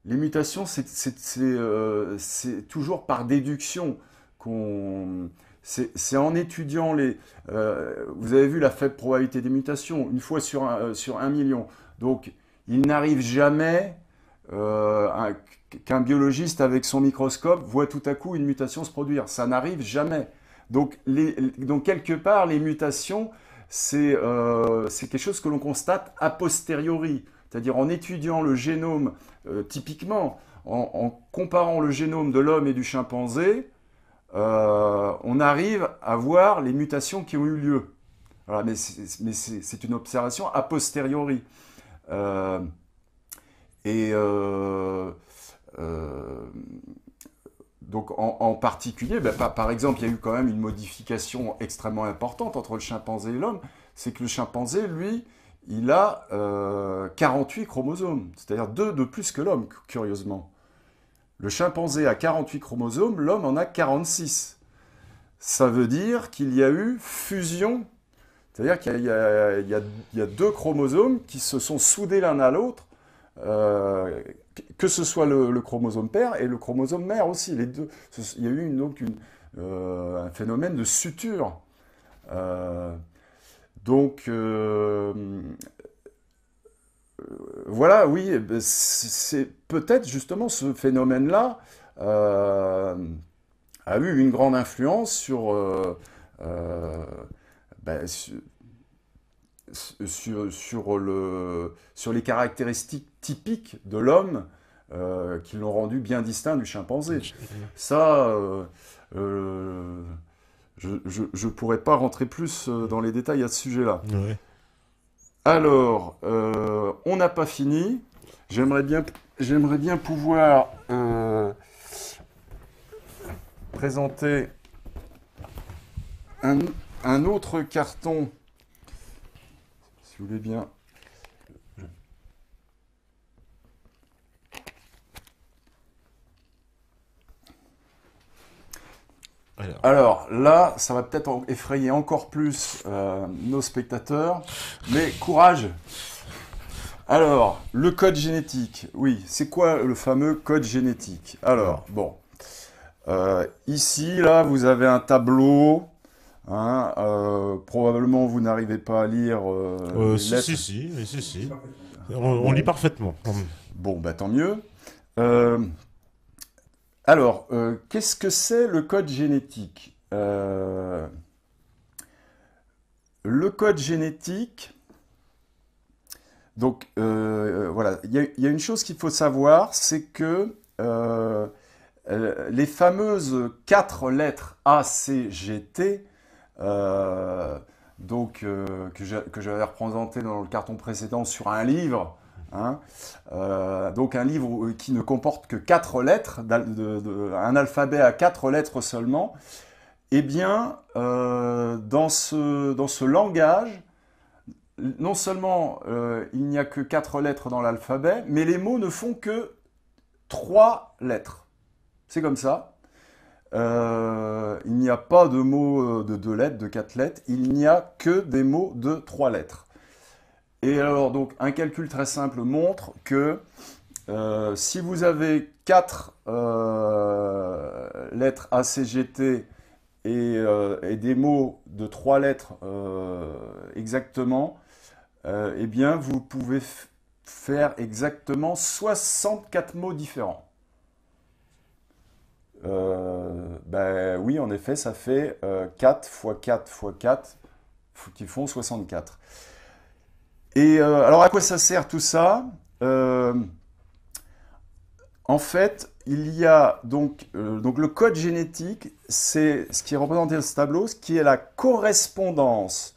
les mutations, c'est toujours par déduction qu'on... C'est en étudiant les... vous avez vu la faible probabilité des mutations, une fois sur 1 million. Donc, il n'arrive jamais qu'un biologiste avec son microscope voit tout à coup une mutation se produire. Ça n'arrive jamais. Donc quelque part, les mutations, c'est quelque chose que l'on constate a posteriori. C'est-à-dire en étudiant le génome, typiquement, en comparant le génome de l'homme et du chimpanzé, on arrive à voir les mutations qui ont eu lieu. Voilà, mais c'est une observation a posteriori. Euh, et euh, donc en particulier, ben, par exemple, il y a eu quand même une modification extrêmement importante entre le chimpanzé et l'homme. C'est que le chimpanzé, lui, il a 48 chromosomes, c'est-à-dire 2 de plus que l'homme, curieusement. Le chimpanzé a 48 chromosomes, l'homme en a 46. Ça veut dire qu'il y a eu fusion, c'est-à-dire qu'il y a 2 chromosomes qui se sont soudés l'un à l'autre, que ce soit le chromosome père et le chromosome mère aussi. Les deux, il y a eu un phénomène de suture. Euh, donc, voilà, oui, c'est peut-être justement ce phénomène-là euh, a eu une grande influence euh, ben, sur les caractéristiques typiques de l'homme qui l'ont rendu bien distinct du chimpanzé. Ça, euh, je pourrais pas rentrer plus dans les détails à ce sujet-là. Ouais. Alors, on n'a pas fini. J'aimerais bien pouvoir présenter un, un autre carton, si vous voulez bien. Alors, Alors là, ça va peut-être effrayer encore plus nos spectateurs, mais courage. Alors, le code génétique. Oui, c'est quoi le fameux code génétique? Alors, bon, ici, là, vous avez un tableau. Hein, probablement, vous n'arrivez pas à lire les si, lettres. si, si, oui, si, si. On lit Bon, parfaitement. bon, bah tant mieux. Euh, alors, qu'est-ce que c'est le code génétique? Le code génétique, donc voilà, il y a une chose qu'il faut savoir, c'est que les fameuses 4 lettres A, C, G, T, euh, donc que j'avais représenté dans le carton précédent sur un livre, hein, donc un livre qui ne comporte que 4 lettres, un alphabet à 4 lettres seulement, eh bien, dans ce langage, non seulement il n'y a que 4 lettres dans l'alphabet, mais les mots ne font que 3 lettres. C'est comme ça. Il n'y a pas de mots de 2 lettres, de 4 lettres. Il n'y a que des mots de 3 lettres. Et alors, donc, un calcul très simple montre que si vous avez 4 lettres ACGT et des mots de 3 lettres exactement, eh bien, vous pouvez faire exactement 64 mots différents. Ben oui, en effet, ça fait 4 fois 4 fois 4 qui font 64. Et alors, à quoi ça sert tout ça? Euh, En fait, il y a donc le code génétique, c'est ce qui est représenté dans ce tableau, ce qui est la correspondance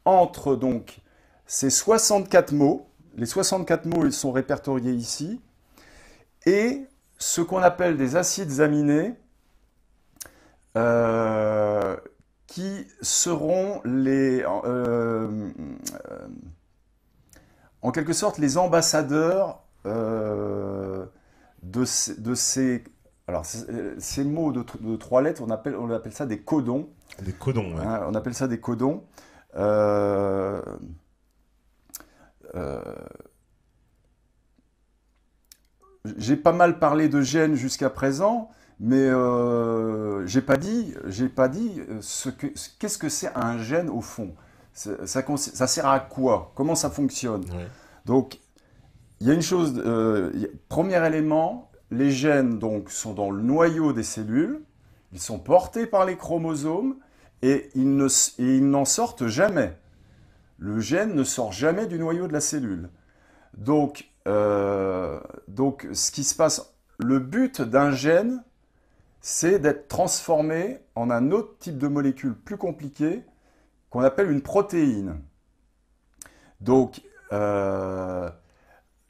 entre donc ces 64 mots, les 64 mots ils sont répertoriés ici, et ce qu'on appelle des acides aminés, euh, qui seront en quelque sorte les ambassadeurs de ces, alors, ces mots de 3 lettres, on appelle ça des codons. Des codons, ouais. Hein, on appelle ça des codons. Euh, euh, j'ai pas mal parlé de gènes jusqu'à présent, mais j'ai pas dit qu'est-ce que c'est un gène au fond. Ça sert à quoi? Comment ça fonctionne? Ouais. Donc, il y a une chose, premier élément, les gènes donc, sont dans le noyau des cellules, ils sont portés par les chromosomes et ils n'en sortent jamais. Le gène ne sort jamais du noyau de la cellule. Donc, ce qui se passe, le but d'un gène, c'est d'être transformé en un autre type de molécule plus compliquée qu'on appelle une protéine. Donc,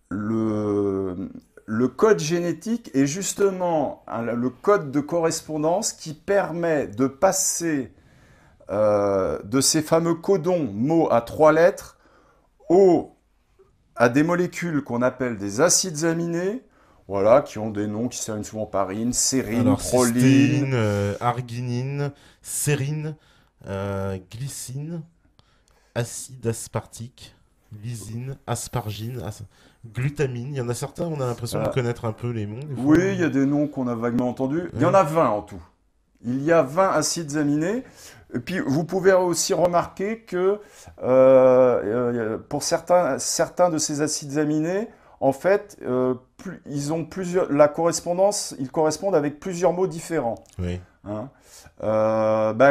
le code génétique est justement le code de correspondance qui permet de passer de ces fameux codons mots à 3 lettres à des molécules qu'on appelle des acides aminés, voilà, qui ont des noms qui se terminent souvent par -ine, sérine, Alors, proline. cystéine, arginine, sérine, glycine, acide aspartique, lysine, aspargine, glutamine. Il y en a certains, on a l'impression de connaître un peu les noms. Des fois. Oui, il y a des noms qu'on a vaguement entendus. Il y en a 20 en tout. Il y a 20 acides aminés. Et puis, vous pouvez aussi remarquer que pour certains de ces acides aminés, en fait, ils ont la correspondance, ils correspondent avec plusieurs mots différents. Oui. Hein,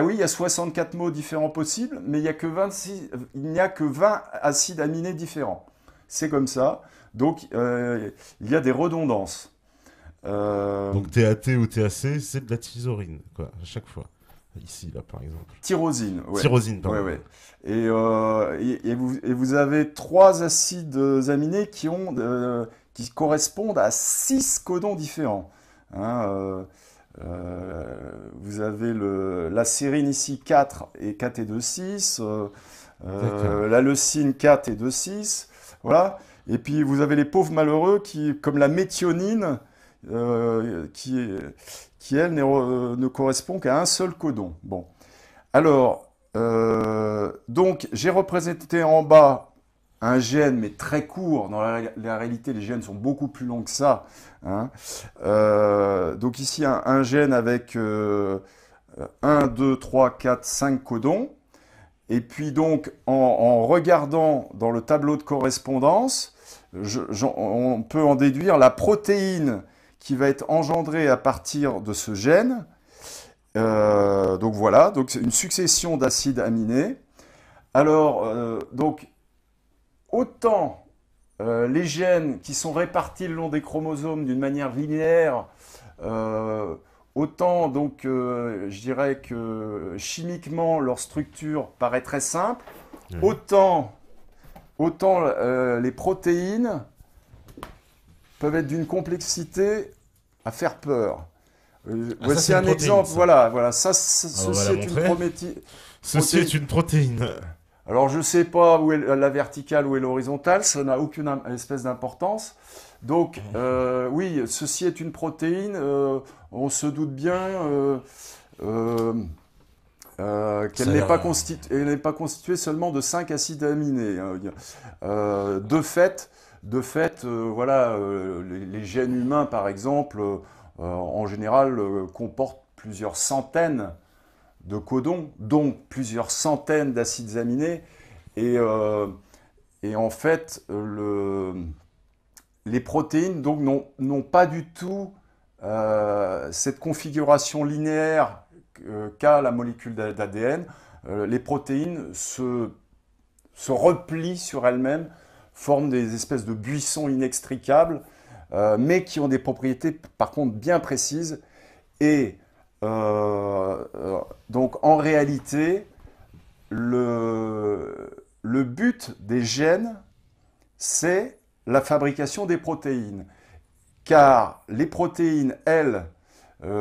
oui, il y a 64 mots différents possibles, mais il n'y a que 20 acides aminés différents. C'est comme ça. Donc, il y a des redondances. Donc, TAT ou TAC, c'est de la thyroïne, quoi, à chaque fois. Ici, là, par exemple. Tyrosine. Ouais. Tyrosine, pardon. Ouais, ouais. Et vous avez 3 acides aminés qui correspondent à 6 codons différents. Hein, vous avez la sérine ici 4 et 4 et 2, 6. La leucine 4 et 2, 6. Voilà. Et puis vous avez les pauvres malheureux comme la méthionine qui elle, ne correspond qu'à un seul codon. Bon. Alors, donc, j'ai représenté en bas un gène, mais très court. Dans la réalité, les gènes sont beaucoup plus longs que ça. Hein. Donc ici, un gène avec 1, 2, 3, 4, 5 codons. Et puis donc, en regardant dans le tableau de correspondance, on peut en déduire la protéine qui va être engendrée à partir de ce gène. Donc voilà, donc c'est une succession d'acides aminés. Alors, donc, autant les gènes qui sont répartis le long des chromosomes d'une manière linéaire, autant donc je dirais que chimiquement leur structure paraît très simple, autant les protéines peuvent être d'une complexité à faire peur. Voici un exemple, ça. Voilà, ceci est une protéine. Ceci est une protéine. Alors je ne sais pas où est la verticale, où est l'horizontale, ça n'a aucune espèce d'importance. Donc oui, ceci est une protéine, on se doute bien qu'elle n'est pas constituée seulement de 5 acides aminés. De fait, voilà, les gènes humains, par exemple, en général, comportent plusieurs centaines de codons, donc plusieurs centaines d'acides aminés. Et en fait, les protéines n'ont pas du tout cette configuration linéaire qu'a la molécule d'ADN. Les protéines se replient sur elles-mêmes, forment des espèces de buissons inextricables, mais qui ont des propriétés par contre bien précises. Et donc en réalité, le but des gènes, c'est la fabrication des protéines. Car les protéines, elles,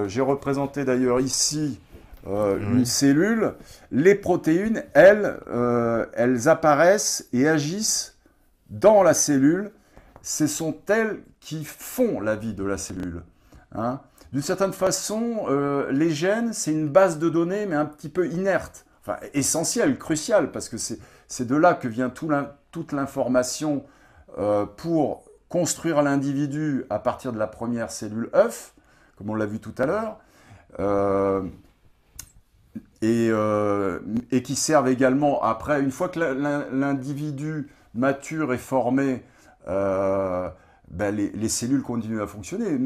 j'ai représenté d'ailleurs ici une cellule, les protéines, elles apparaissent et agissent dans la cellule. Ce sont elles qui font la vie de la cellule. Hein. D'une certaine façon, les gènes, c'est une base de données, mais un petit peu inerte. Enfin, essentielle, cruciale, parce que c'est de là que vient toute l'information pour construire l'individu à partir de la première cellule œuf, comme on l'a vu tout à l'heure, et qui servent également après, une fois que l'individu mature et formé, ben les cellules continuent à fonctionner.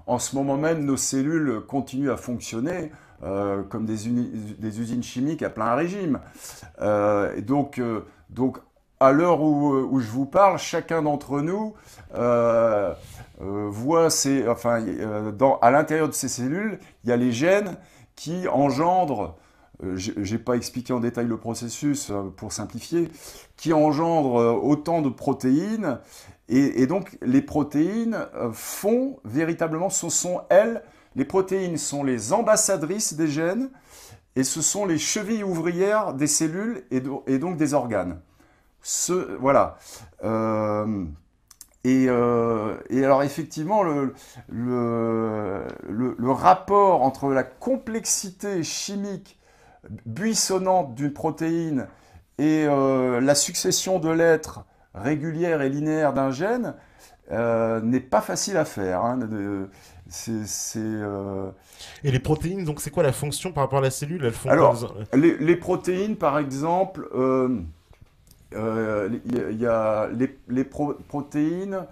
En ce moment même, nos cellules continuent à fonctionner comme des usines chimiques à plein régime. Et donc, à l'heure où je vous parle, chacun d'entre nous voit à l'intérieur de ces cellules, il y a les gènes qui engendrent, je n'ai pas expliqué en détail le processus pour simplifier, qui engendrent autant de protéines. Et donc, les protéines font véritablement, les protéines sont les ambassadrices des gènes et ce sont les chevilles ouvrières des cellules et donc des organes. Voilà. Et alors, effectivement, le rapport entre la complexité chimique buissonnante d'une protéine et la succession de lettres régulière et linéaire d'un gène n'est pas facile à faire. Hein. Et les protéines, donc c'est quoi la fonction par rapport à la cellule? Elles font Alors, les protéines, par exemple, il y a les protéines,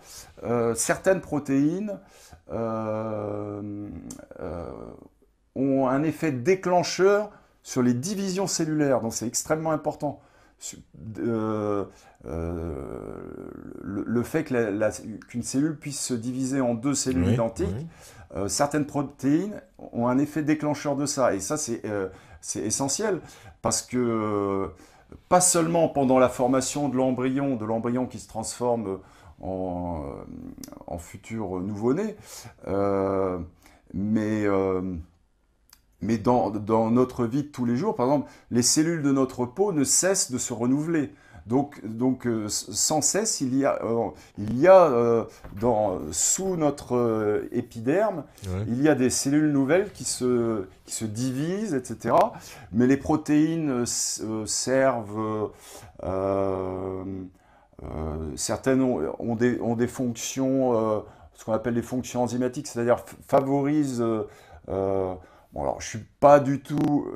certaines protéines ont un effet déclencheur sur les divisions cellulaires, donc c'est extrêmement important. Le fait qu'une cellule puisse se diviser en deux cellules identiques, certaines protéines ont un effet déclencheur de ça. Et ça, c'est essentiel parce que pas seulement pendant la formation de l'embryon qui se transforme en futur nouveau-né, mais dans notre vie de tous les jours, par exemple, les cellules de notre peau ne cessent de se renouveler. Donc sans cesse, il y a sous notre épiderme, il y a des cellules nouvelles qui se divisent, etc. Mais les protéines servent, certaines ont des fonctions, ce qu'on appelle des fonctions enzymatiques, c'est-à-dire favorisent bon, alors, je suis pas du tout,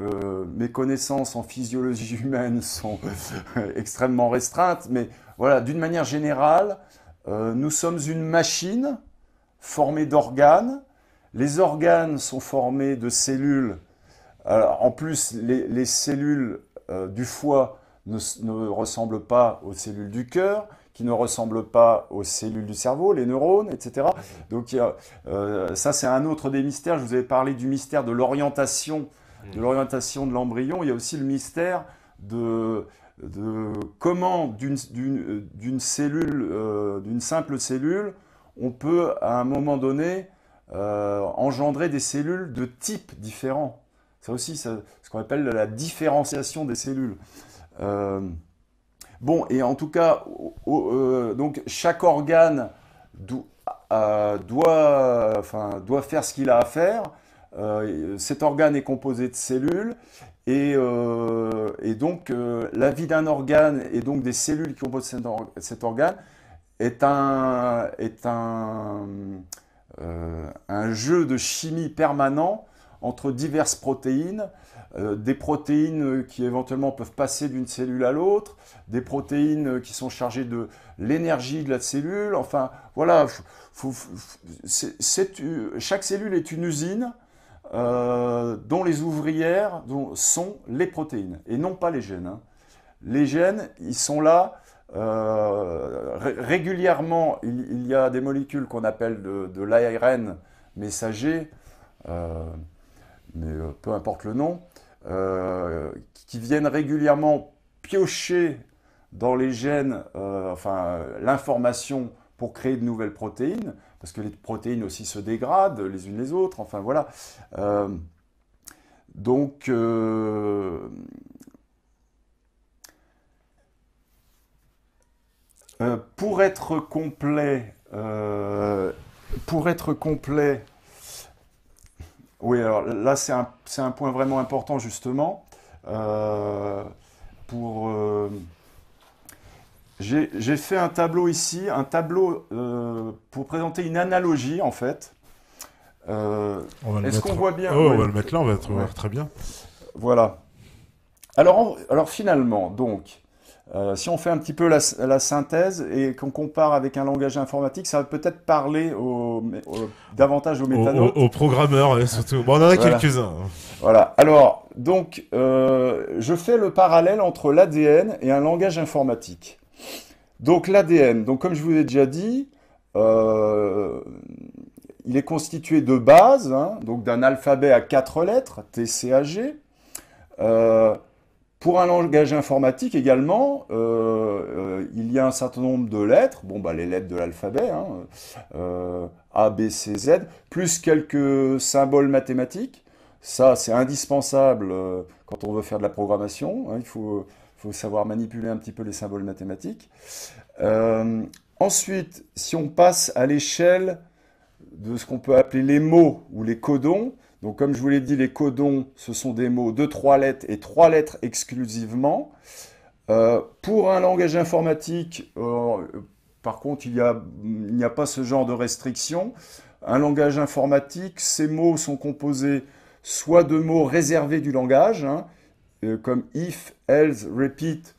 mes connaissances en physiologie humaine sont extrêmement restreintes, mais voilà, d'une manière générale, nous sommes une machine formée d'organes. Les organes sont formés de cellules. Alors, en plus, les cellules du foie ne ressemblent pas aux cellules du cœur, qui ne ressemblent pas aux cellules du cerveau, les neurones, etc. Donc ça, c'est un autre des mystères. Je vous avais parlé du mystère de l'orientation de l'embryon. Il y a aussi le mystère de comment d'une cellule, d'une simple cellule, on peut à un moment donné engendrer des cellules de types différents. Ça aussi, c'est ce qu'on appelle la différenciation des cellules. Bon, et en tout cas, donc chaque organe doit faire ce qu'il a à faire. Cet organe est composé de cellules et donc la vie d'un organe et donc des cellules qui composent cet organe est un jeu de chimie permanent entre diverses protéines, des protéines qui éventuellement peuvent passer d'une cellule à l'autre, des protéines qui sont chargées de l'énergie de la cellule. Enfin, voilà, chaque cellule est une usine dont les ouvrières sont les protéines et non pas les gènes. Hein. Les gènes, ils sont là régulièrement. Il y a des molécules qu'on appelle de l'ARN messager, mais peu importe le nom, qui viennent régulièrement piocher dans les gènes l'information pour créer de nouvelles protéines, parce que les protéines aussi se dégradent les unes les autres, enfin voilà. Donc, pour être complet, oui, alors là c'est un point vraiment important justement. j'ai fait un tableau ici, un tableau pour présenter une analogie en fait. Est-ce qu'on voit bien? Oh, on Ouais. va le mettre là, on va trouver Ouais. très bien. Voilà. Alors finalement, donc, si on fait un petit peu la synthèse et qu'on compare avec un langage informatique, ça va peut-être parler davantage aux métanotes. Aux programmeurs, ouais, surtout. Bon, on en a Voilà. quelques-uns. Voilà. Alors, donc, je fais le parallèle entre l'ADN et un langage informatique. Donc, l'ADN, donc, comme je vous l'ai déjà dit, euh, il est constitué de bases, hein, donc d'un alphabet à 4 lettres, TCAG. Euh, Pour un langage informatique également, il y a un certain nombre de lettres, bon, bah, les lettres de l'alphabet, hein, A, B, C, Z, plus quelques symboles mathématiques. Ça, c'est indispensable quand on veut faire de la programmation, hein, faut savoir manipuler un petit peu les symboles mathématiques. Euh, Ensuite, si on passe à l'échelle de ce qu'on peut appeler les mots ou les codons. Donc, comme je vous l'ai dit, les codons, ce sont des mots de 3 lettres et 3 lettres exclusivement. Pour un langage informatique, par contre, il n'y a pas ce genre de restriction. Un langage informatique, ces mots sont composés soit de mots réservés du langage, hein, comme if, else, repeat,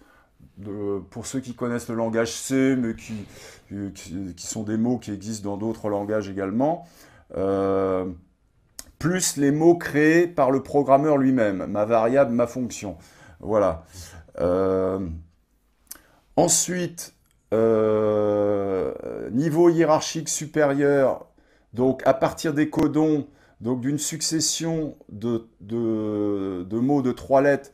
pour ceux qui connaissent le langage C, mais qui sont des mots qui existent dans d'autres langages également, euh, plus les mots créés par le programmeur lui-même, ma variable, ma fonction. Voilà. Euh, Ensuite, niveau hiérarchique supérieur, donc à partir des codons, donc d'une succession de mots de 3 lettres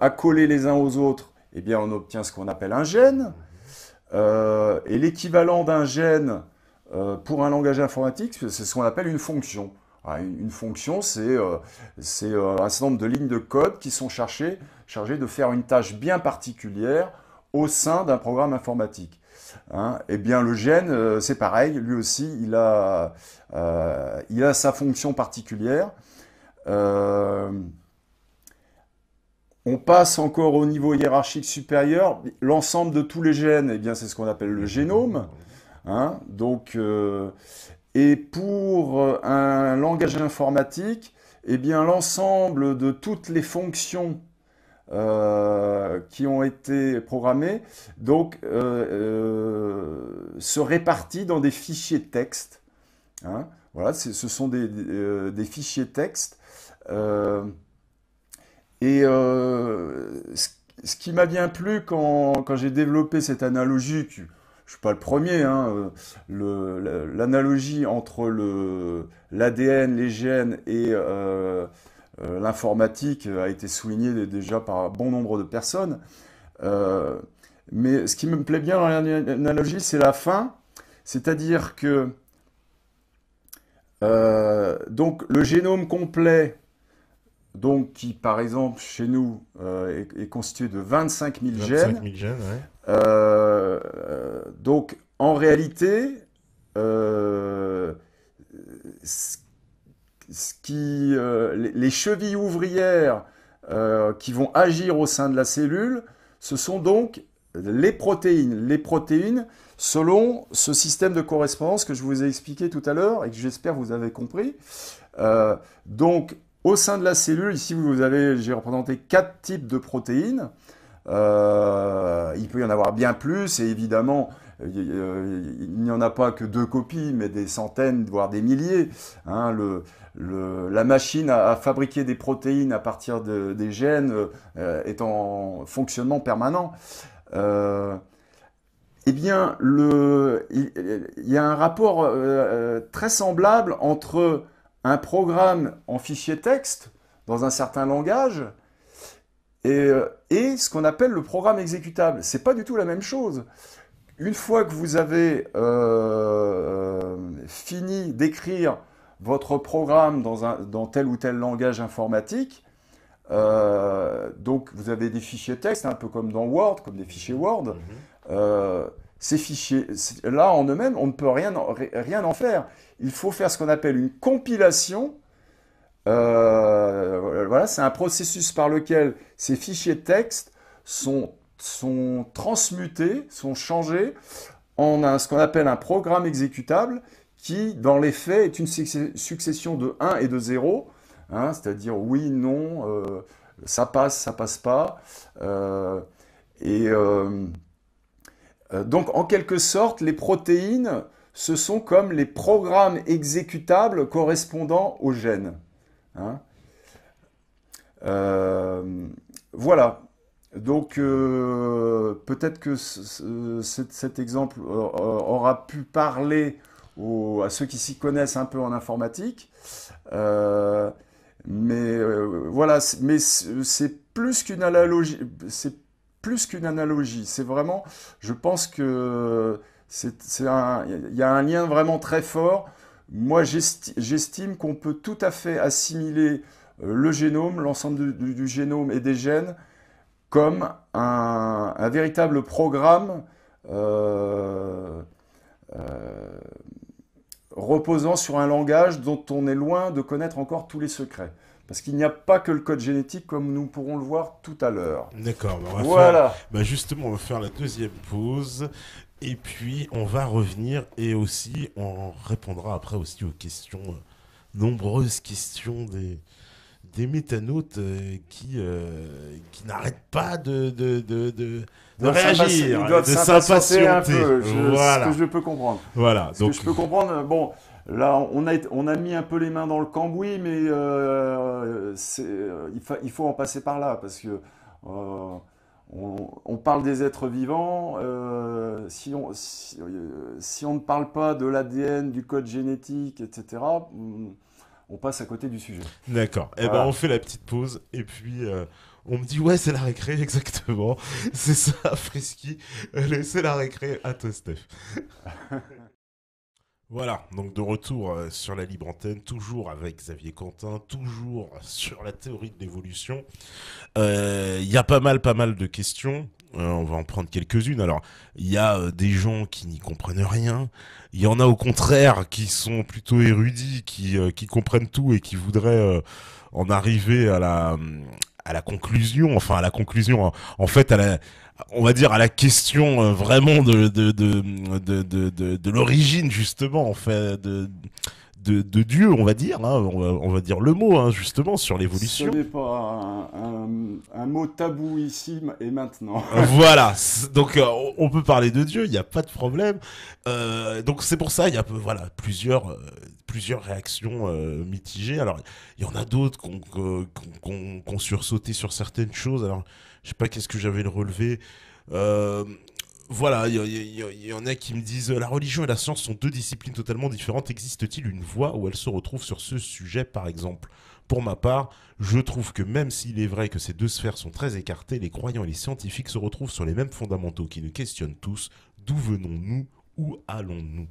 accolés les uns aux autres, eh bien on obtient ce qu'on appelle un gène. Et l'équivalent d'un gène pour un langage informatique, c'est ce qu'on appelle une fonction. Alors, une fonction, c'est un certain nombre de lignes de code qui sont chargées de faire une tâche bien particulière au sein d'un programme informatique. Hein. Eh bien, le gène, c'est pareil, lui aussi, il a sa fonction particulière. Euh, on passe encore au niveau hiérarchique supérieur. L'ensemble de tous les gènes, eh bien, c'est ce qu'on appelle le génome. Hein. Donc, et pour un langage informatique, eh bien, l'ensemble de toutes les fonctions qui ont été programmées donc, se répartit dans des fichiers texte. Hein. Voilà, ce sont des fichiers texte. Et ce qui m'a bien plu quand j'ai développé cette analogie, je ne suis pas le premier, hein, l'analogie entre l'ADN, les gènes et l'informatique a été soulignée déjà par un bon nombre de personnes. Euh, mais ce qui me plaît bien dans l'analogie, c'est la fin. C'est-à-dire que donc, le génome complet, donc, qui par exemple chez nous est constitué de 25 000 25 gènes, 000 gènes, ouais. donc en réalité, euh, les chevilles ouvrières qui vont agir au sein de la cellule, ce sont donc les protéines. Les protéines, selon ce système de correspondance que je vous ai expliqué tout à l'heure et que j'espère vous avez compris. Donc, au sein de la cellule, ici j'ai représenté 4 types de protéines. Il peut y en avoir bien plus, et évidemment, il n'y en a pas que 2 copies, mais des centaines, voire des milliers. Hein, la machine à fabriquer des protéines à partir des gènes est en fonctionnement permanent. Eh bien, il y a un rapport très semblable entre un programme en fichier texte dans un certain langage et ce qu'on appelle le programme exécutable. C'est pas du tout la même chose. Une fois que vous avez fini d'écrire votre programme dans tel ou tel langage informatique, donc vous avez des fichiers texte, un peu comme dans Word, comme des fichiers Word. Ces fichiers, là en eux-mêmes, on ne peut rien en faire. Il faut faire ce qu'on appelle une compilation. Voilà, c'est un processus par lequel ces fichiers texte sont sont transmutés, sont changés en ce qu'on appelle un programme exécutable qui, dans les faits, est une succession de 1 et de 0, hein, c'est-à-dire oui, non, ça passe pas. Et donc, en quelque sorte, les protéines, ce sont comme les programmes exécutables correspondant aux gènes. Hein. Voilà. Donc, peut-être que cet exemple aura pu parler à ceux qui s'y connaissent un peu en informatique. Voilà, mais c'est plus qu'une analogie. C'est plus qu'une analogie. C'est vraiment, je pense que il y a un lien vraiment très fort. Moi, j'estime qu'on peut tout à fait assimiler le génome, l'ensemble du génome et des gènes, comme un véritable programme reposant sur un langage dont on est loin de connaître encore tous les secrets. Parce qu'il n'y a pas que le code génétique, comme nous pourrons le voir tout à l'heure. D'accord, voilà. Justement, on va faire la deuxième pause. Et puis, on va revenir et aussi, on répondra après aussi aux questions, nombreuses questions des métanautes qui n'arrêtent pas de réagir, de s'impatienter un peu, voilà. Ce que je peux comprendre. Voilà. Ce que je peux comprendre, bon, là, on a mis un peu les mains dans le cambouis, mais il faut en passer par là, parce que on parle des êtres vivants. Si on ne parle pas de l'ADN, du code génétique, etc., on passe à côté du sujet. D'accord. Voilà. Eh ben, on fait la petite pause et puis on me dit ouais, c'est la récré, exactement. C'est ça, Frisky. Allez, c'est la récré. À toi, Steph. Voilà, donc de retour sur la libre antenne, toujours avec Xavier Quentin, toujours sur la théorie de l'évolution. Il y a pas mal de questions. On va en prendre quelques-unes. Alors, il y a des gens qui n'y comprennent rien. Il y en a au contraire qui sont plutôt érudits, qui comprennent tout et qui voudraient en arriver à la conclusion. Enfin, à la conclusion, en fait, on va dire à la question vraiment de l'origine, justement, en fait, de Dieu, on va dire, hein, on va dire le mot, hein, justement, sur l'évolution. Ce n'est pas un mot tabou ici et maintenant. Voilà, donc on peut parler de Dieu, il n'y a pas de problème. Donc c'est pour ça, il y a plusieurs réactions mitigées. Alors, il y en a d'autres qui ont sursauté sur certaines choses. Alors, je sais pas qu'est-ce que j'avais le relevé. Voilà, il y en a qui me disent la religion et la science sont deux disciplines totalement différentes. Existe-t-il une voie où elles se retrouvent sur ce sujet, par exemple? Pour ma part, je trouve que même s'il est vrai que ces deux sphères sont très écartées, les croyants et les scientifiques se retrouvent sur les mêmes fondamentaux qui nous questionnent tous. D'où venons-nous? Où allons-nous?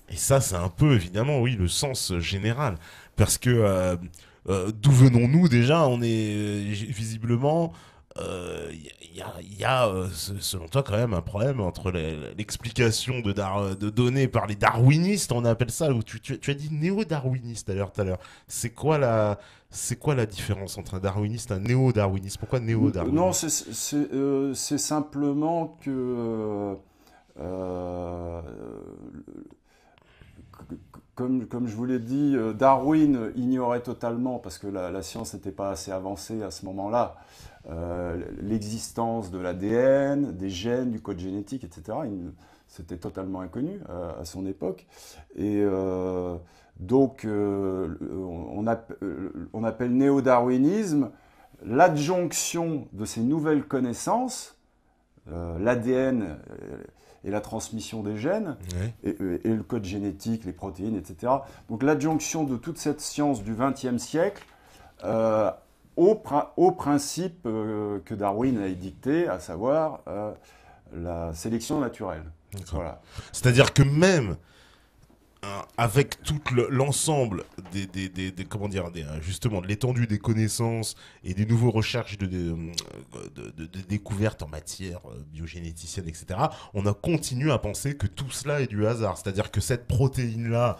Et ça, c'est un peu, évidemment, oui, le sens général. Parce que d'où venons-nous déjà? On est visiblement... Il y a selon toi, quand même, un problème entre l'explication donnée par les darwinistes, on appelle ça, ou tu as dit néo-darwiniste tout à l'heure. C'est quoi la différence entre un darwiniste et un néo-darwiniste? Pourquoi néo-darwiniste? Non, c'est simplement que... Comme je vous l'ai dit, Darwin ignorait totalement, parce que la science n'était pas assez avancée à ce moment-là, l'existence de l'ADN, des gènes, du code génétique, etc. C'était totalement inconnu à son époque. Et donc, on appelle néo-darwinisme l'adjonction de ces nouvelles connaissances, l'ADN et la transmission des gènes, ouais, et le code génétique, les protéines, etc. Donc l'adjonction de toute cette science du XXe siècle au principe que Darwin a édicté, à savoir la sélection naturelle. Voilà. C'est-à-dire que même avec tout l'ensemble justement de l'étendue des connaissances et des nouvelles recherches de découvertes en matière biogénéticienne, etc., on a continué à penser que tout cela est du hasard. C'est-à-dire que cette protéine-là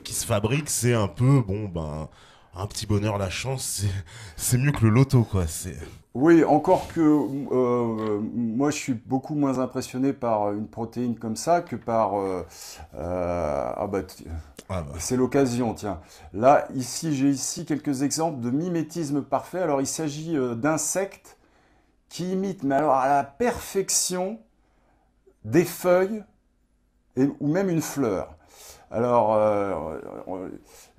qui se fabrique, c'est un peu, un petit bonheur, la chance, c'est mieux que le loto, quoi. Oui, encore que moi je suis beaucoup moins impressionné par une protéine comme ça que par ah bah Ah bah. c'est l'occasion, tiens. Là, ici, j'ai ici quelques exemples de mimétisme parfait. Alors, il s'agit d'insectes qui imitent, mais alors à la perfection, des feuilles ou même une fleur. Alors,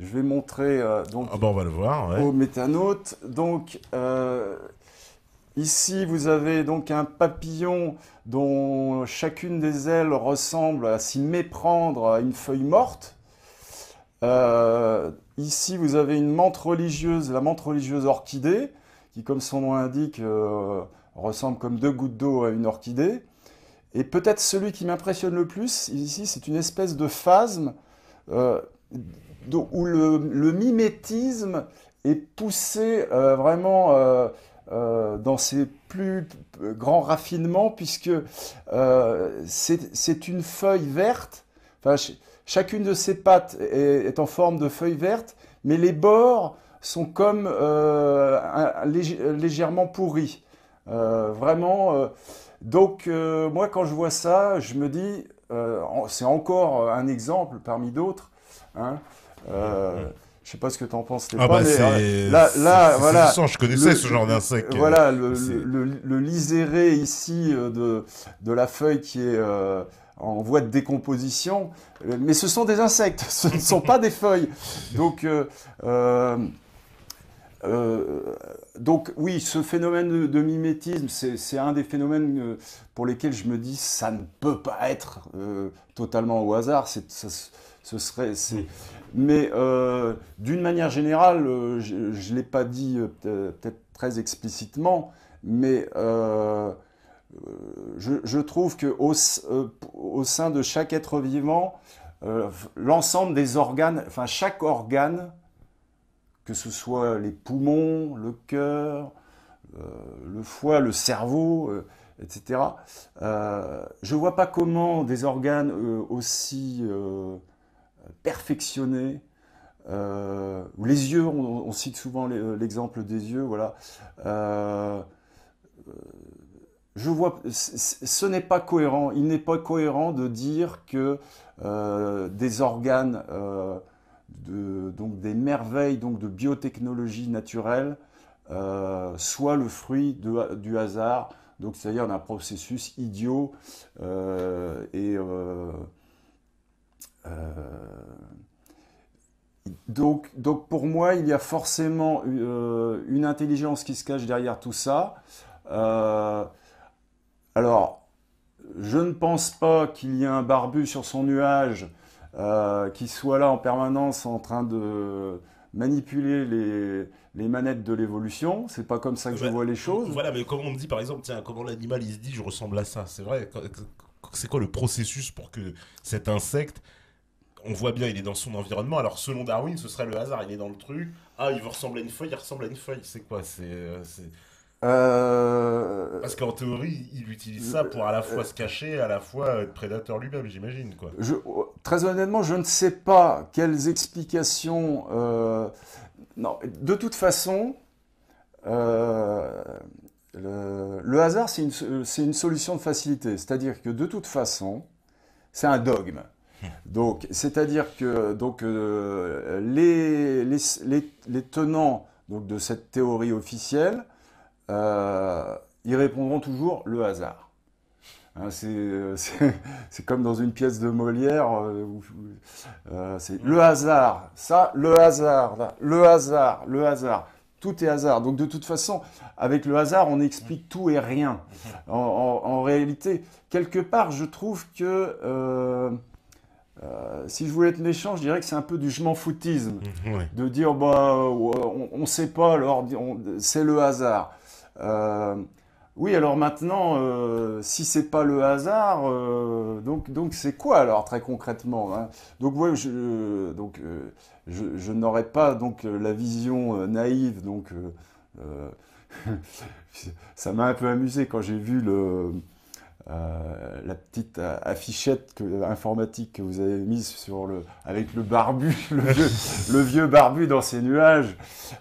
je vais montrer donc Ah bah, on va le voir, ouais. aux métanautes. Donc, ici, vous avez donc un papillon dont chacune des ailes ressemble à s'y méprendre à une feuille morte. Ici, vous avez une menthe religieuse, la menthe religieuse orchidée, qui, comme son nom l'indique, ressemble comme deux gouttes d'eau à une orchidée. Et peut-être celui qui m'impressionne le plus, ici, c'est une espèce de phasme euh, où le mimétisme est poussé vraiment dans ses plus grands raffinements, puisque c'est une feuille verte. Enfin, chacune de ses pattes est en forme de feuille verte, mais les bords sont comme légèrement pourris. Vraiment. Donc, moi, quand je vois ça, je me dis, c'est encore un exemple parmi d'autres. Hein. Je sais pas ce que tu en penses, Ah Stéphane, bah mais c'est voilà, saisissant, je connaissais ce genre d'insecte. voilà C'est- le liséré ici de la feuille qui est en voie de décomposition, mais ce sont des insectes, ce ne sont pas des feuilles. Donc, euh, euh, donc oui, ce phénomène de mimétisme, c'est un des phénomènes pour lesquels je me dis ça ne peut pas être totalement au hasard. Ce serait, mais d'une manière générale, je ne l'ai pas dit peut-être très explicitement, mais je trouve que au sein de chaque être vivant, l'ensemble des organes, enfin chaque organe, que ce soit les poumons, le cœur, le foie, le cerveau, etc. Je ne vois pas comment des organes aussi perfectionnés, ou les yeux, on cite souvent l'exemple des yeux, voilà. Je vois, ce n'est pas cohérent. Il n'est pas cohérent de dire que des organes, donc des merveilles donc de biotechnologie naturelle, soient le fruit du hasard. Donc, c'est-à-dire d'un processus idiot donc pour moi, il y a forcément une intelligence qui se cache derrière tout ça. Euh, alors, je ne pense pas qu'il y ait un barbu sur son nuage qui soit là en permanence en train de manipuler les manettes de l'évolution. C'est pas comme ça que je Bah, vois les choses. voilà, mais comment on me dit par exemple, tiens, comment l'animal il se dit je ressemble à ça? C'est vrai, c'est quoi le processus pour que cet insecte, on voit bien, il est dans son environnement, alors selon Darwin, ce serait le hasard, il est dans le truc, ah, il veut ressembler à une feuille, il ressemble à une feuille, c'est quoi? Euh, Parce qu'en théorie, il utilise ça pour à la fois se cacher, à la fois être prédateur lui-même, j'imagine, quoi. très honnêtement, je ne sais pas quelles explications. Non, de toute façon, euh, le hasard, c'est une solution de facilité. C'est-à-dire que de toute façon, c'est un dogme. Donc, c'est-à-dire que donc, les tenants donc, de cette théorie officielle, ils répondront toujours le hasard. Hein, c'est comme dans une pièce de Molière, c'est le hasard, ça, le hasard, là, le hasard, le hasard. Tout est hasard. Donc de toute façon, avec le hasard, on explique tout et rien. En réalité, quelque part, je trouve que si je voulais être méchant, je dirais que c'est un peu du je m'en foutisme. Ouais. De dire, bah, on ne sait pas, alors c'est le hasard. Euh, oui, alors maintenant, si c'est pas le hasard, donc c'est quoi alors très concrètement, hein. Donc ouais, je n'aurais pas donc la vision naïve, donc euh, ça m'a un peu amusé quand j'ai vu la petite affichette informatique que vous avez mise avec le barbu, le vieux barbu dans ces nuages.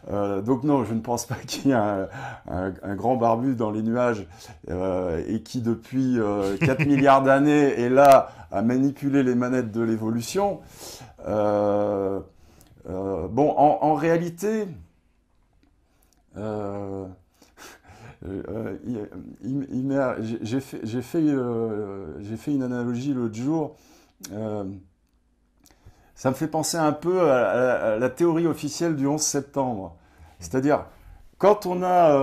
Donc non, je ne pense pas qu'il y ait un grand barbu dans les nuages et qui depuis 4 milliards d'années est là à manipuler les manettes de l'évolution. Bon, en réalité, j'ai fait une analogie l'autre jour. Ça me fait penser un peu à la théorie officielle du 11 septembre. C'est-à-dire, quand on a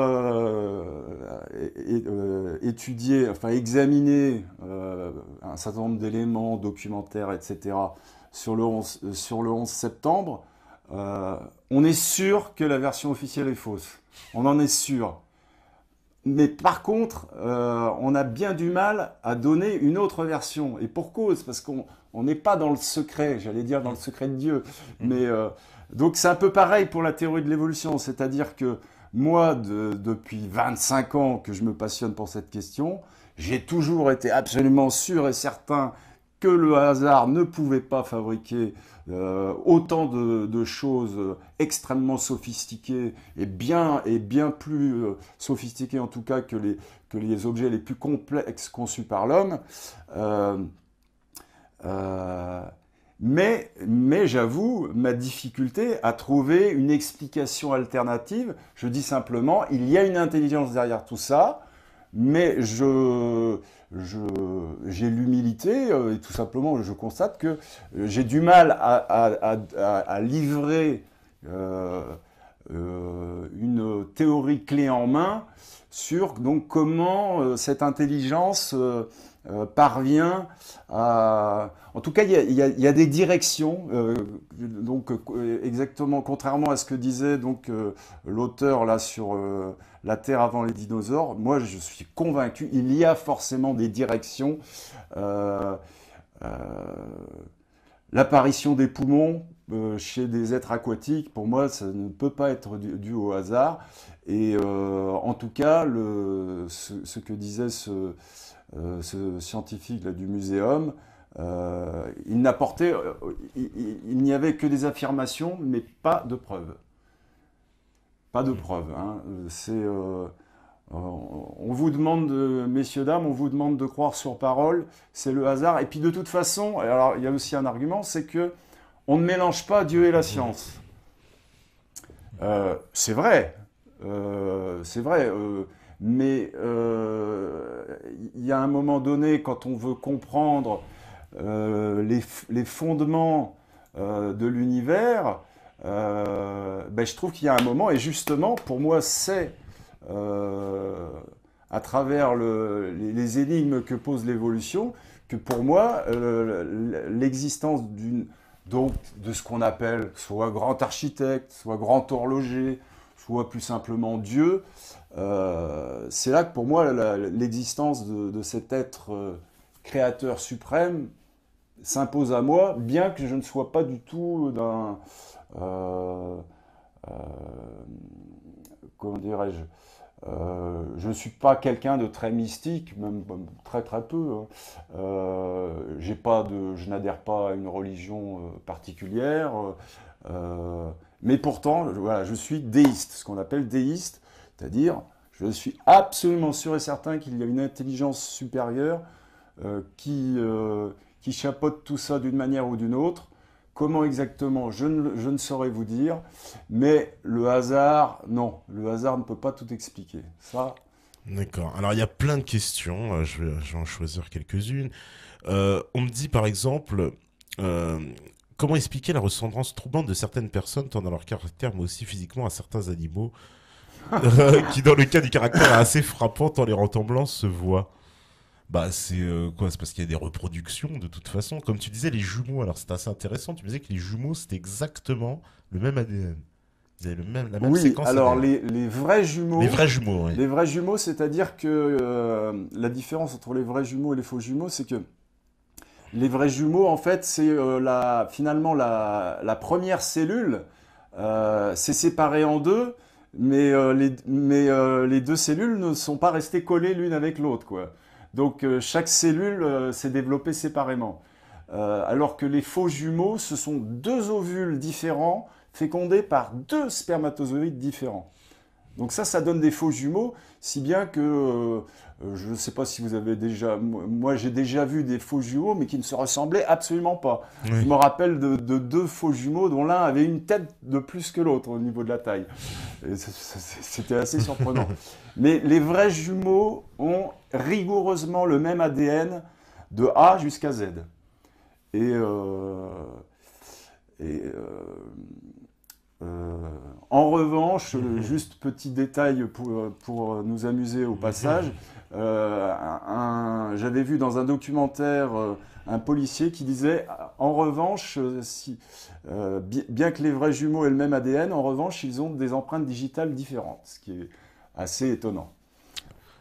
étudié, enfin examiné un certain nombre d'éléments documentaires, etc., sur le 11 septembre, on est sûr que la version officielle est fausse. On en est sûr. Mais par contre, on a bien du mal à donner une autre version. Et pour cause, parce qu'on n'est pas dans le secret, j'allais dire dans le secret de Dieu. Mais, donc c'est un peu pareil pour la théorie de l'évolution. C'est-à-dire que moi, depuis 25 ans que je me passionne pour cette question, j'ai toujours été absolument sûr et certain que le hasard ne pouvait pas fabriquer autant de choses extrêmement sophistiquées et bien plus sophistiquées en tout cas que les objets les plus complexes conçus par l'homme. Mais j'avoue ma difficulté à trouver une explication alternative. Je dis simplement, il y a une intelligence derrière tout ça, mais j'ai l'humilité et tout simplement je constate que j'ai du mal à livrer une théorie clé en main sur donc comment cette intelligence parvient à... En tout cas, il y a des directions. Donc, exactement, contrairement à ce que disait donc l'auteur là sur la Terre avant les dinosaures, moi, je suis convaincu, il y a forcément des directions. L'apparition des poumons chez des êtres aquatiques, pour moi, ça ne peut pas être dû au hasard. Et en tout cas, ce que disait ce scientifique là, du muséum, il n'y avait que des affirmations, mais pas de preuves. Pas de preuves. Hein. On vous demande, messieurs, dames, on vous demande de croire sur parole, c'est le hasard. Et puis de toute façon, alors il y a aussi un argument, c'est que on ne mélange pas Dieu et la science. C'est vrai. Mais il y a un moment donné, quand on veut comprendre les fondements de l'univers, je trouve qu'il y a un moment, et justement, pour moi, c'est à travers les énigmes que pose l'évolution, que pour moi, l'existence de ce qu'on appelle soit grand architecte, soit grand horloger, soit plus simplement Dieu, c'est là que pour moi l'existence de cet être créateur suprême s'impose à moi, bien que je ne sois pas du tout comment dirais-je, je ne suis pas quelqu'un de très mystique, même très très peu. Hein. Je n'adhère pas à une religion particulière, mais pourtant, voilà, je suis déiste, ce qu'on appelle déiste, c'est-à-dire je suis absolument sûr et certain qu'il y a une intelligence supérieure qui chapeaute tout ça d'une manière ou d'une autre. Comment exactement, je ne saurais vous dire, mais le hasard, non, le hasard ne peut pas tout expliquer. Ça. D'accord. Alors, il y a plein de questions, je vais en choisir quelques-unes. On me dit, par exemple, comment expliquer la ressemblance troublante de certaines personnes, tant dans leur caractère, mais aussi physiquement, à certains animaux, qui, dans le cas du caractère, est assez frappant, tant les ressemblances se voient. Bah c'est quoi? C'est parce qu'il y a des reproductions de toute façon. Comme tu disais, les jumeaux, alors c'est assez intéressant. Tu me disais que les jumeaux, c'était exactement le même ADN. Ils avaient la même Oui, séquence alors ADN. les vrais jumeaux. Les vrais jumeaux, oui. Les vrais jumeaux, c'est-à-dire que la différence entre les vrais jumeaux et les faux jumeaux, c'est que les vrais jumeaux, en fait, c'est finalement la première cellule, c'est séparé en deux, mais les deux cellules ne sont pas restées collées l'une avec l'autre, quoi. Donc chaque cellule s'est développée séparément. Alors que les faux jumeaux, ce sont deux ovules différents fécondés par deux spermatozoïdes différents. Donc ça donne des faux jumeaux, si bien que je ne sais pas si vous avez déjà... Moi, j'ai déjà vu des faux jumeaux, mais qui ne se ressemblaient absolument pas. Oui. Je me rappelle de deux faux jumeaux dont l'un avait une tête de plus que l'autre au niveau de la taille. C'était assez surprenant. Mais les vrais jumeaux ont rigoureusement le même ADN de A jusqu'à Z. Et, et en revanche, juste petit détail pour nous amuser au passage, j'avais vu dans un documentaire un policier qui disait, en revanche, bien que les vrais jumeaux aient le même ADN, en revanche, ils ont des empreintes digitales différentes, ce qui est assez étonnant.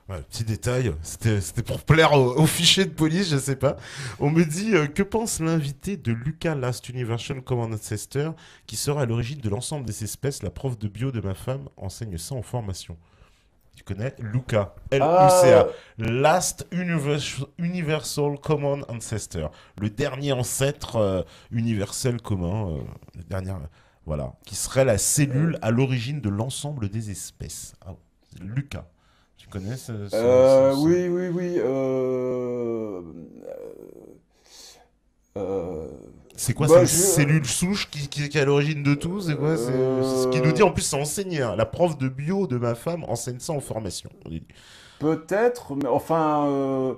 Ouais, petit détail, c'était pour plaire au fichier de police, je sais pas. On me dit, que pense l'invité de Lucas Last Universal Common Ancestor, qui sera à l'origine de l'ensemble des espèces. La prof de bio de ma femme enseigne ça en formation. Tu connais Lucas, L-U-C-A, Last Universal Common Ancestor, le dernier ancêtre universel commun, le dernier, voilà, qui serait la cellule à l'origine de l'ensemble des espèces. Ah, Lucas. Tu connais Oui, oui, oui. C'est quoi, Bah, c'est une cellule souche qui est à l'origine de tout? C'est quoi? C'est ce qu'il nous dit. En plus, c'est enseigné, hein. La prof de bio de ma femme enseigne ça en formation. Peut-être, mais enfin,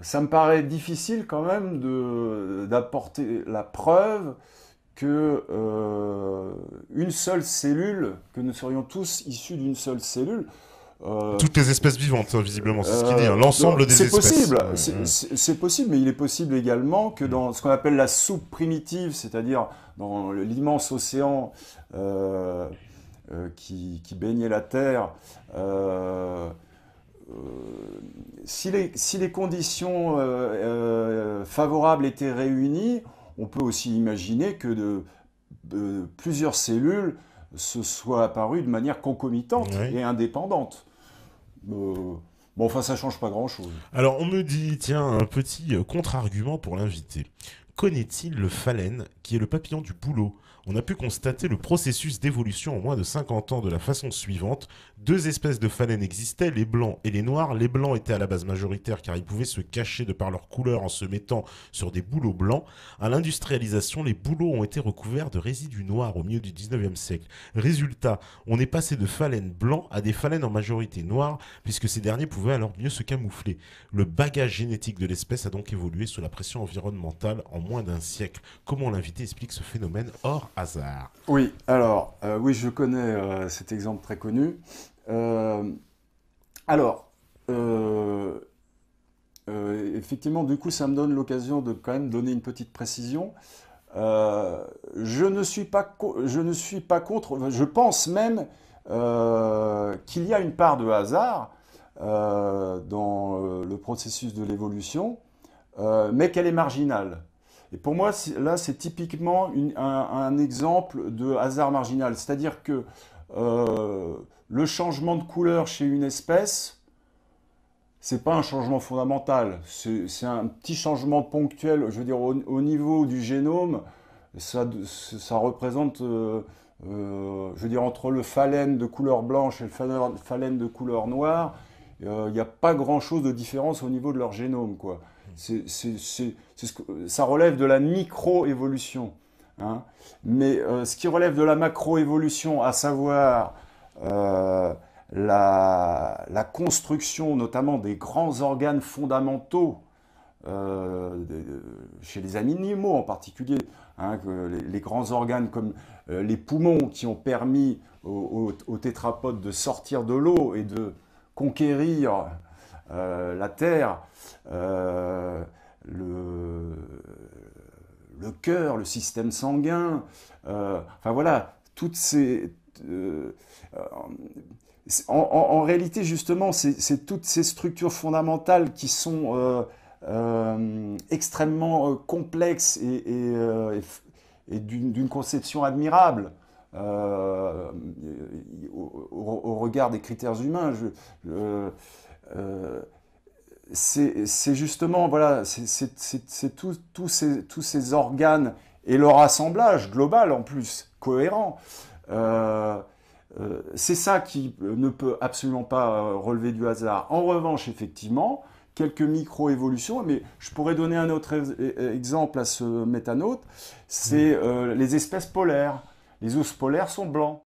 ça me paraît difficile quand même d'apporter la preuve que une seule cellule, que nous serions tous issus d'une seule cellule. Toutes les espèces vivantes, hein, visiblement, c'est ce qu'il dit, hein, l'ensemble des espèces. Possible, c'est possible, mais il est possible également que dans ce qu'on appelle la soupe primitive, c'est-à-dire dans l'immense océan qui baignait la Terre, si les conditions favorables étaient réunies, on peut aussi imaginer que plusieurs cellules se soient apparues de manière concomitante et indépendante. Bon, enfin, ça change pas grand-chose. Alors, on me dit, tiens, un petit contre-argument pour l'invité. Connaît-il le phalène, qui est le papillon du bouleau? On a pu constater le processus d'évolution en moins de 50 ans de la façon suivante. Deux espèces de phalènes existaient, les blancs et les noirs. Les blancs étaient à la base majoritaires car ils pouvaient se cacher de par leur couleur en se mettant sur des bouleaux blancs. À l'industrialisation, les bouleaux ont été recouverts de résidus noirs au milieu du 19e siècle. Résultat, on est passé de phalènes blancs à des phalènes en majorité noires puisque ces derniers pouvaient alors mieux se camoufler. Le bagage génétique de l'espèce a donc évolué sous la pression environnementale en moins d'un siècle. Comment l'invité explique ce phénomène hors hasard? Oui, alors, oui, je connais cet exemple très connu. Effectivement, du coup, ça me donne l'occasion de quand même donner une petite précision. Je ne suis pas contre, je pense même qu'il y a une part de hasard dans le processus de l'évolution, mais qu'elle est marginale. Et pour moi, là, c'est typiquement un exemple de hasard marginal. C'est-à-dire que le changement de couleur chez une espèce, c'est pas un changement fondamental. C'est un petit changement ponctuel. Je veux dire, au niveau du génome, ça représente, je veux dire, entre le phalène de couleur blanche et le phalène de couleur noire, il n'y a pas grand-chose de différence au niveau de leur génome, quoi. Ça relève de la micro-évolution. Hein. Mais ce qui relève de la macro-évolution, à savoir la construction notamment des grands organes fondamentaux, chez les animaux en particulier, hein, les grands organes comme les poumons qui ont permis aux tétrapodes de sortir de l'eau et de conquérir la terre, le cœur, le système sanguin, enfin voilà, toutes ces... en réalité, justement, c'est toutes ces structures fondamentales qui sont extrêmement complexes et d'une conception admirable au regard des critères humains. c'est justement, voilà, c'est tous ces organes et leur assemblage global en plus, cohérent. C'est ça qui ne peut absolument pas relever du hasard. En revanche, effectivement, quelques micro-évolutions, mais je pourrais donner un autre exemple à ce métanote, c'est les espèces polaires. Les ours polaires sont blancs.